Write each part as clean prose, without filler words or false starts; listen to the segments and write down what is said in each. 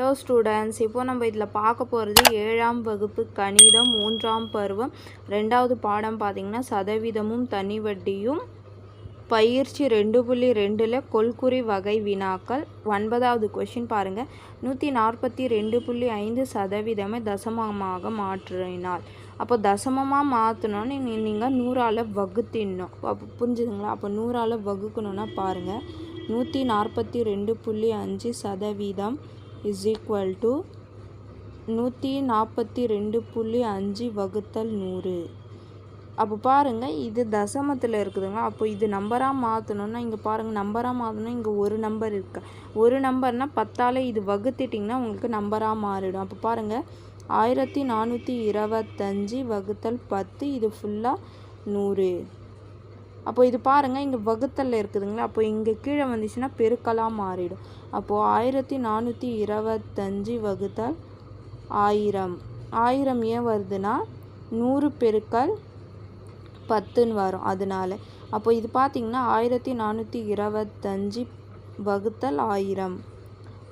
Hello students, இப்போ நம்ம இதில் பார்க்க போகிறது 7ஆம் வகுப்பு கணிதம் 3ஆம் பருவம் 2வது பாடம் பார்த்திங்கன்னா சதவீதமும் தனி வட்டியும் பயிற்சி 2.2ல் கொள்குறி வகை வினாக்கள். 9வது கொஷின் பாருங்கள். 142.5% தசமமாக மாற்றினால். அப்போ தசமமாக மாற்றணும்னு நீங்கள் 100ஆல் வகுத்திடணும். அப்போ புரிஞ்சுதுங்களா? அப்போ 100ஆல் வகுக்கணுன்னா பாருங்கள். 142.5% is equal to 142.5 வகுத்தல் 100. அப்போ பாருங்கள், இது தசமத்தில் இருக்குதுங்க. அப்போ இது நம்பராக மாற்றணுன்னா இங்கே பாருங்கள், நம்பராக மாற்றணும். இங்கே ஒரு நம்பர் இருக்கு. ஒரு நம்பர்னால் 10ஆல் இது வகுத்திட்டிங்கன்னா உங்களுக்கு நம்பராக மாறிடும். அப்போ பாருங்கள், 1425 வகுத்தல் 10, இது ஃபுல்லாக 100. அப்போ இது பாருங்கள், இங்கே வகுத்தலில் இருக்குதுங்களா? அப்போ இங்கே கீழே வந்துச்சுன்னா பெருக்கலாக மாறிடும். அப்போது 1425 வகுத்தல் 1000. 1000 ஏன் வருதுன்னா 100 பெருக்கல் 10ன்னு வரும் அதனால. அப்போ இது பார்த்திங்கன்னா 1425 வகுத்தல் 1000.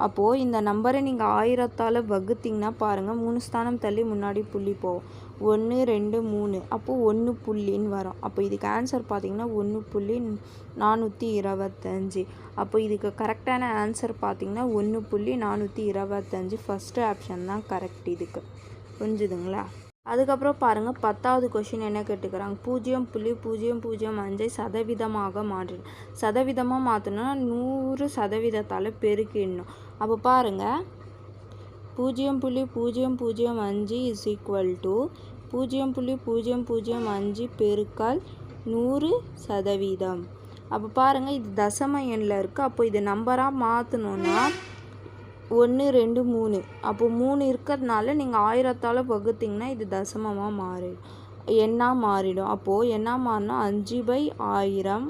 அப்போது இந்த நம்பரை நீங்கள் 1000ஆல் வகுத்திங்கன்னா பாருங்கள், 3 ஸ்தானம் தள்ளி முன்னாடி புள்ளி போகும். 1 2 3, அப்போது 1 புள்ளின்னு வரும். அப்போ இதுக்கு ஆன்சர் பார்த்திங்கன்னா 1.425. அப்போ இதுக்கு கரெக்டான ஆன்சர் பார்த்திங்கன்னா 1.425. ஃபஸ்ட்டு ஆப்ஷன் தான் கரெக்ட் இதுக்கு. புரிஞ்சுதுங்களா? அதுக்கப்புறம் பாருங்கள், 10வது கொஷின் என்ன கேட்டுக்கிறாங்க. 0.005 சதவீதமாக மாற்றணும். சதவீதமாக மாற்றணும்னா 100%ஆல் பெருக்கிடணும். அப்போ பாருங்கள், 0.005 இஸ் ஈக்குவல் டு 0.005 பெருக்கல் 100%. அப்போ பாருங்கள், இது தசம எண்ணில் இருக்குது. அப்போ இது நம்பராக மாற்றணுன்னா 1 2 3, அப்போ 3 இருக்கிறதுனால நீங்கள் 1000ஆல் வகுத்திங்கன்னா இது தசமமாக மாறிடும், எண்ணாக மாறிடும். அப்போது எண்ணாக மாறினா 5/1000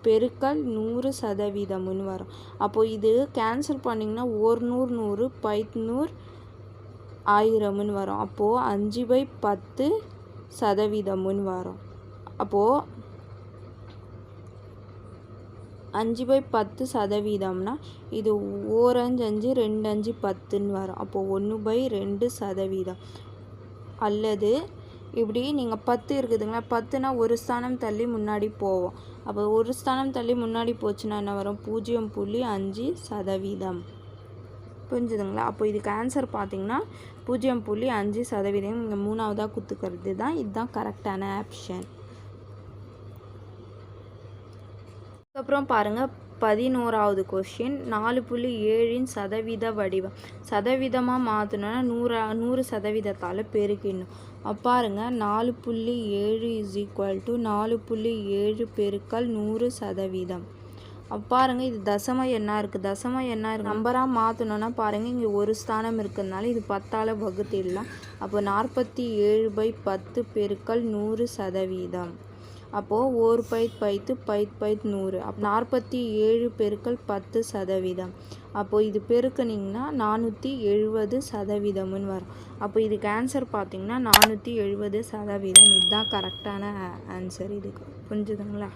பெருக்கல் 100%ன்னு வரும். அப்போது இது கேன்சல் பண்ணிங்கன்னா 100 100 100 1000ன்னு வரும். அப்போது 5/10%ன்னு வரும். அப்போது 5/10%னா இது 1 5 5 2 5 10ன்னு வரும். அப்போது 1/2%. அல்லது இப்படி நீங்கள் 10 இருக்குதுங்களா, 10னா ஒரு ஸ்தானம் தள்ளி முன்னாடி போவோம். அப்போ ஒரு ஸ்தானம் தள்ளி முன்னாடி போச்சுன்னா என்ன வரும்? 0.5%. புரிஞ்சுதுங்களா? அப்போ இதுக்கு ஆன்சர் பார்த்திங்கன்னா 0.5%. இங்கே 3ஆவதாக குத்துக்கிறது தான். இதுதான் கரெக்டான ஆப்ஷன். அதுக்கப்புறம் பாருங்கள், 11வது கொஷின். 4.7 சதவீத வடிவம். சதவீதமாக மாற்றணுன்னா 100%ஆல் பெருக்கிடணும். பாருங்கள், 4.7 இஸ் ஈக்குவல் டு 4.7 பெருக்கல் 100%. பாருங்கள், இது தசம எண்ணாக இருக்குது. தசம எண்ணாக இருக்குது. நம்பராக மாற்றணுன்னா பாருங்கள், இங்கே ஒரு ஸ்தானம் இருக்கிறதுனால இது 10ஆல் வகுத்திடலாம். அப்போ 47/10 பெருக்கல் 100%. அப்போது 1 பைத்து 100. அப்போ 47 பெருக்கல் 10%. அப்போது இது பெருக்கினீங்கன்னா 470%ன்னு வரும். அப்போ இதுக்கு ஆன்சர் பார்த்திங்கன்னா 470%. இதுதான் கரெக்டான ஆன்சர் இதுக்கு. புரிஞ்சுதுங்களா?